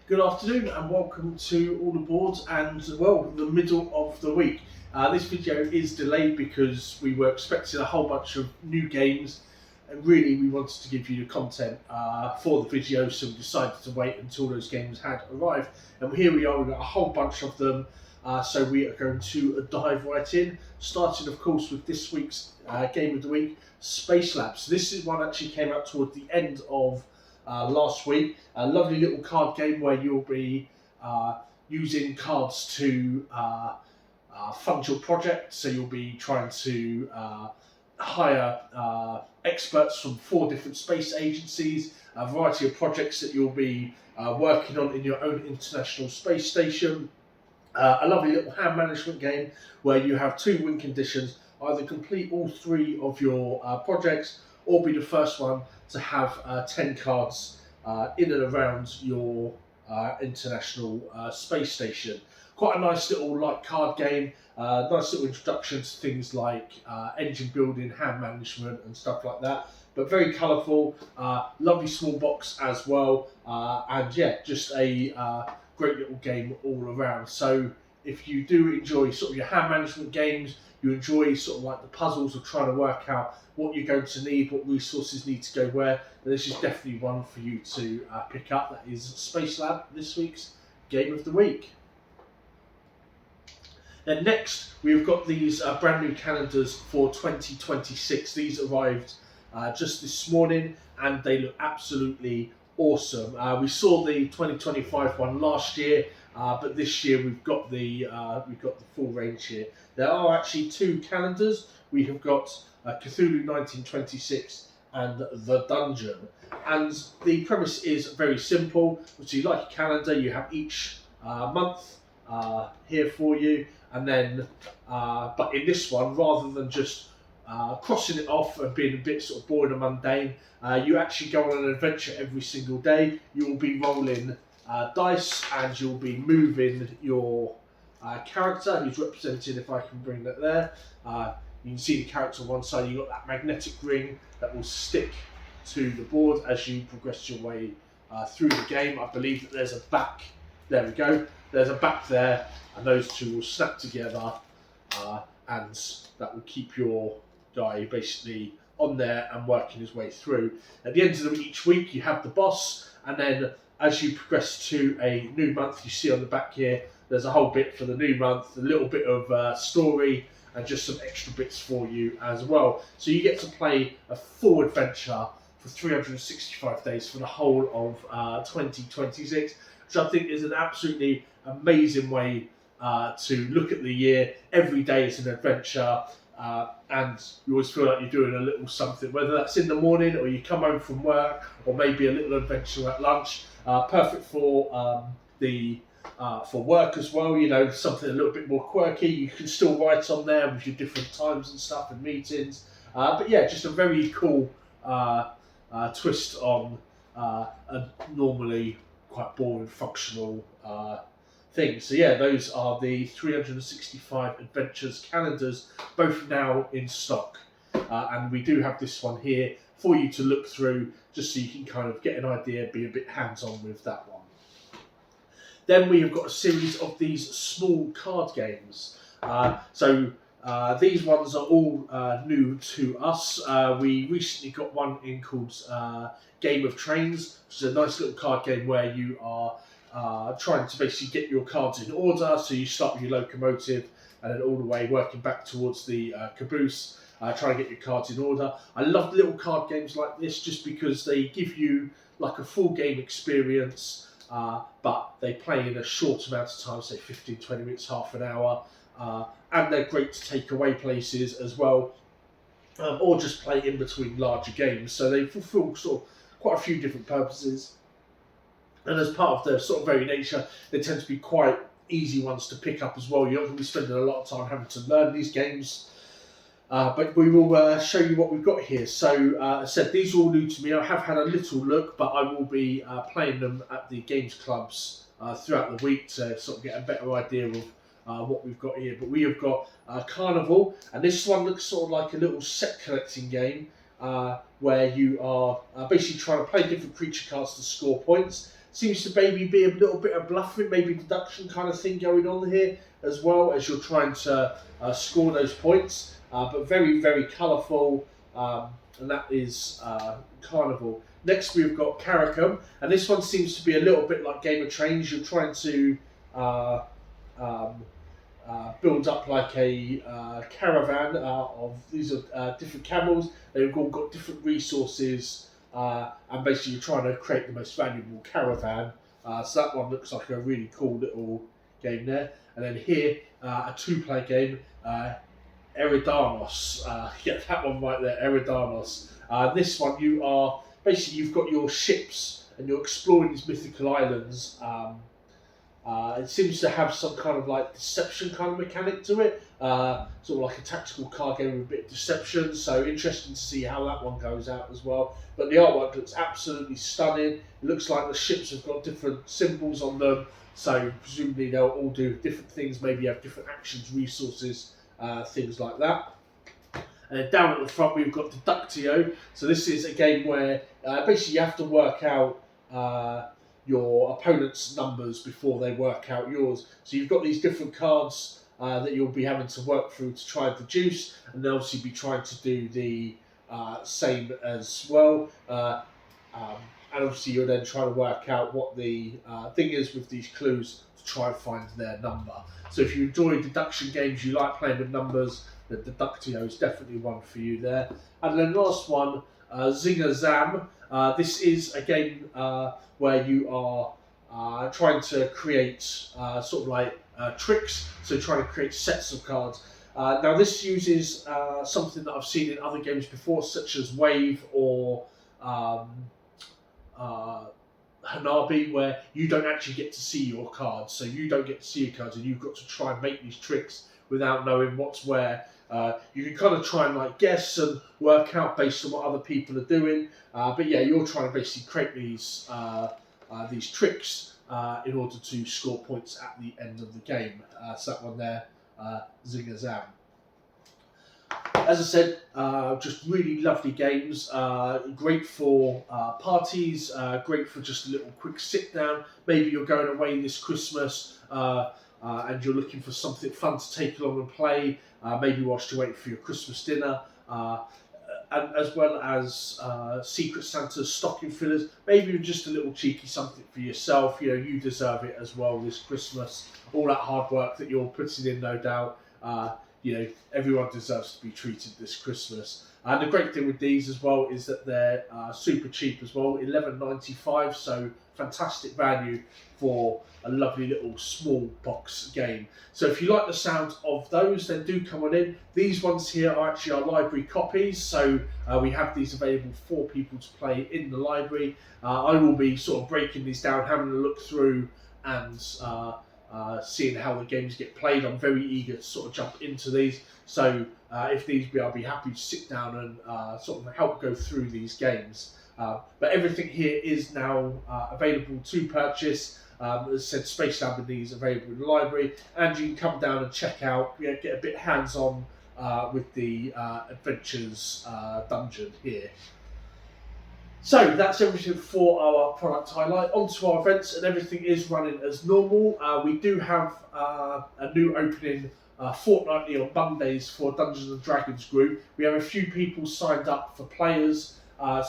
Good afternoon and welcome to all the boards and well the middle of the week. This video is delayed because we were expecting a whole bunch of new games and really we wanted to give you the content for the video, so we decided to wait until those games had arrived, and here we are, we've got a whole bunch of them. So we are going to dive right in, starting of course with this week's game of the week, Space Lab. So this is one actually came out towards the end of last week. A lovely little card game where you'll be using cards to fund your project. So you'll be trying to hire experts from 4 different space agencies, a variety of projects that you'll be working on in your own international space station. A lovely little hand management game where you have 2 win conditions: either complete all 3 of your projects or be the first one to have 10 cards in and around your international space station. Quite a nice little light card game, nice little introduction to things like engine building, hand management and stuff like that. But very colourful, lovely small box as well, and yeah, just a great little game all around. So if you do enjoy sort of your hand management games, you enjoy sort of like the puzzles of trying to work out what you're going to need, what resources need to go where, then this is definitely one for you to pick up. That is Space Lab, this week's game of the week. Then next, we've got these brand new calendars for 2026. These arrived just this morning and they look absolutely awesome. We saw the 2025 one last year, but this year we've got the full range here. There are actually 2 calendars. We have got Cthulhu 1926 and The Dungeon. And the premise is very simple. So you like a calendar, you have each month here for you, and then but in this one, rather than just crossing it off and being a bit sort of boring and mundane, you actually go on an adventure every single day. You will be rolling dice and you'll be moving your character, who's represented, if I can bring that there. You can see the character on one side. You've got that magnetic ring that will stick to the board as you progress your way through the game. I believe that there's a back. There we go. There's a back there, and those 2 will snap together, and that will keep your guy basically on there and working his way through. At the end of each week, you have the boss, and then as you progress to a new month, you see on the back here, there's a whole bit for the new month, a little bit of story, and just some extra bits for you as well. So you get to play a full adventure for 365 days for the whole of 2026, which I think is an absolutely amazing way to look at the year. Every day is an adventure, and you always feel like you're doing a little something, whether that's in the morning or you come home from work, or maybe a little adventure at lunch. Perfect for for work as well, you know, something a little bit more quirky. You can still write on there with your different times and stuff and meetings. But yeah, just a very cool twist on a normally quite boring functional thing. So yeah, those are the 365 Adventures calendars, both now in stock. And we do have this one here for you to look through, just so you can kind of get an idea, be a bit hands-on with that one. Then we have got a series of these small card games. These ones are all new to us. We recently got one in called Game of Trains, which is a nice little card game where you are trying to basically get your cards in order. So you start with your locomotive and then all the way working back towards the caboose, trying to get your cards in order. I love little card games like this just because they give you like a full game experience, but they play in a short amount of time, say 15, 20 minutes, half an hour, and they're great to take away places as well, or just play in between larger games. So they fulfill sort of quite a few different purposes. And as part of their sort of very nature, they tend to be quite easy ones to pick up as well. You're not going to be spending a lot of time having to learn these games. But we will show you what we've got here. So, as I said, these are all new to me. I have had a little look, but I will be playing them at the games clubs throughout the week to sort of get a better idea of what we've got here. But we have got Carnival, and this one looks sort of like a little set collecting game where you are basically trying to play different creature cards to score points. seems to maybe be a little bit of bluffing, maybe deduction kind of thing going on here as well as you're trying to score those points. But very, very colourful, and that is Carnival. Next we've got Caracum, and this one seems to be a little bit like Game of Trains. You're trying to build up like a caravan of these are different camels. They've all got different resources, and basically you're trying to create the most valuable caravan. So that one looks like a really cool little game there. And then here, a two-player game, Eridanos. Get that one right there, Eridanos. This one, you've got your ships and you're exploring these mythical islands. It seems to have some kind of like deception kind of mechanic to it, sort of like a tactical card game with a bit of deception. So interesting to see how that one goes out as well. But the artwork looks absolutely stunning. It looks like the ships have got different symbols on them, so presumably they'll all do different things. Maybe have different actions, resources, things like that. And down at the front we've got Deductio. So this is a game where basically you have to work out your opponent's numbers before they work out yours. So you've got these different cards that you'll be having to work through to try and deduce, and they'll obviously be trying to do the same as well. And obviously you're then trying to work out what the thing is with these clues to try and find their number. So if you enjoy deduction games, you like playing with numbers, the Deductio is definitely one for you there. And then last one, Zinga Zam. This is a game where you are trying to create sort of like tricks, so trying to create sets of cards. Now this uses something that I've seen in other games before, such as Wave or Hanabi, where you don't actually get to see your cards, so you don't get to see your cards, and you've got to try and make these tricks without knowing what's where. You can kind of try and like guess and work out based on what other people are doing, but yeah, you're trying to basically create these tricks in order to score points at the end of the game. So that one there, Zinga Zam. As I said, just really lovely games, great for parties, great for just a little quick sit down. Maybe you're going away this Christmas and you're looking for something fun to take along and play, maybe whilst you're waiting for your Christmas dinner, and as well as Secret Santa's stocking fillers, maybe just a little cheeky something for yourself. You know, you deserve it as well this Christmas. All that hard work that you're putting in, no doubt. You know, everyone deserves to be treated this Christmas. And the great thing with these as well is that they're super cheap as well, $11.95, so fantastic value for a lovely little small box game. So if you like the sound of those, then do come on in. These ones here are actually our library copies, so we have these available for people to play in the library. I will be sort of breaking these down, having a look through and seeing how the games get played. I'm very eager to sort of jump into these, so if needs be, I'll be happy to sit down and sort of help go through these games. But everything here is now available to purchase. As I said, Space Lamborghini available in the library, and you can come down and check out, get a bit hands-on with the Adventures dungeon here. So that's everything for our product highlight. On to our events, and everything is running as normal. We do have a new opening fortnightly on Mondays for Dungeons and Dragons group. We have a few people signed up for players,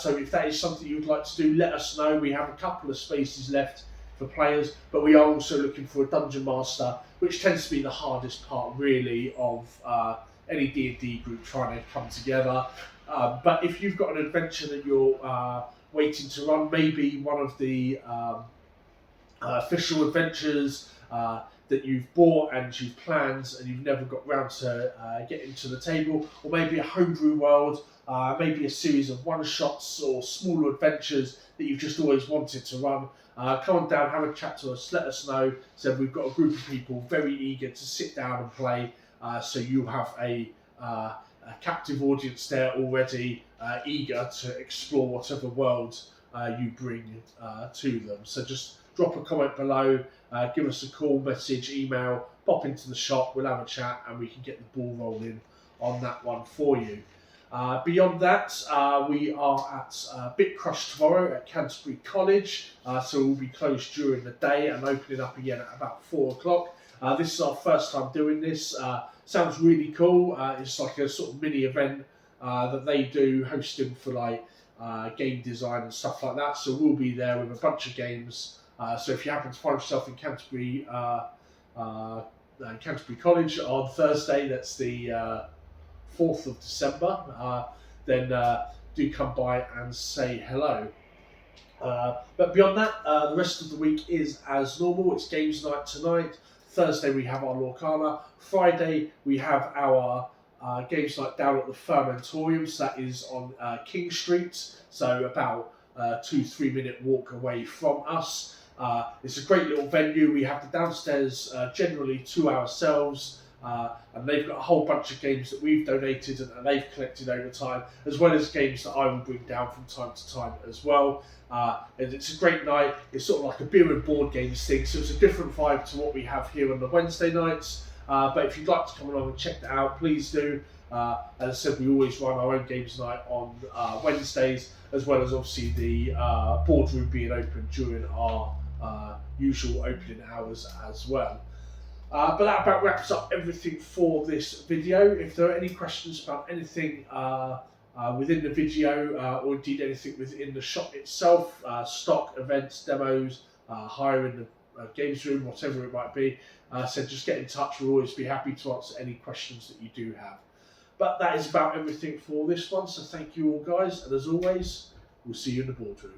so if that is something you would like to do, let us know. We have a couple of spaces left for players, but we are also looking for a dungeon master, which tends to be the hardest part really of any D&D group trying to come together. But if you've got an adventure that you're waiting to run, maybe one of the official adventures that you've bought and you've planned and you've never got round to getting to the table, or maybe a homebrew world, maybe a series of one-shots or smaller adventures that you've just always wanted to run, come on down, have a chat to us, let us know. So we've got a group of people very eager to sit down and play, so you have a captive audience there already, eager to explore whatever world you bring to them. So just drop a comment below, give us a call, message, email, pop into the shop, we'll have a chat and we can get the ball rolling on that one for you. Beyond that, we are at Bit Crush tomorrow at Canterbury College, so we'll be closed during the day and opening up again at about 4 o'clock. This is our first time doing this. Sounds really cool. It's like a sort of mini event that they do, hosting for like game design and stuff like that. So we'll be there with a bunch of games. So if you happen to find yourself in Canterbury College on Thursday, that's the 4th of December, then do come by and say hello. But beyond that, the rest of the week is as normal. It's games night tonight. Thursday we have our Lorcana. Friday we have our games night down at the Fermentorium. So that is on King Street, so about 2-3 minute walk away from us. It's a great little venue. We have the downstairs generally to ourselves. And they've got a whole bunch of games that we've donated and they've collected over time, as well as games that I will bring down from time to time as well. And it's a great night. It's sort of like a beer and board games thing, so it's a different vibe to what we have here on the Wednesday nights. But if you'd like to come along and check that out, please do. As I said, we always run our own games night on Wednesdays, as well as obviously the boardroom being open during our usual opening hours as well. But that about wraps up everything for this video. If there are any questions about anything within the video, or indeed anything within the shop itself, stock, events, demos, hiring the games room, whatever it might be, so just get in touch. We'll always be happy to answer any questions that you do have. But that is about everything for this one, so thank you all guys, and as always, we'll see you in the boardroom.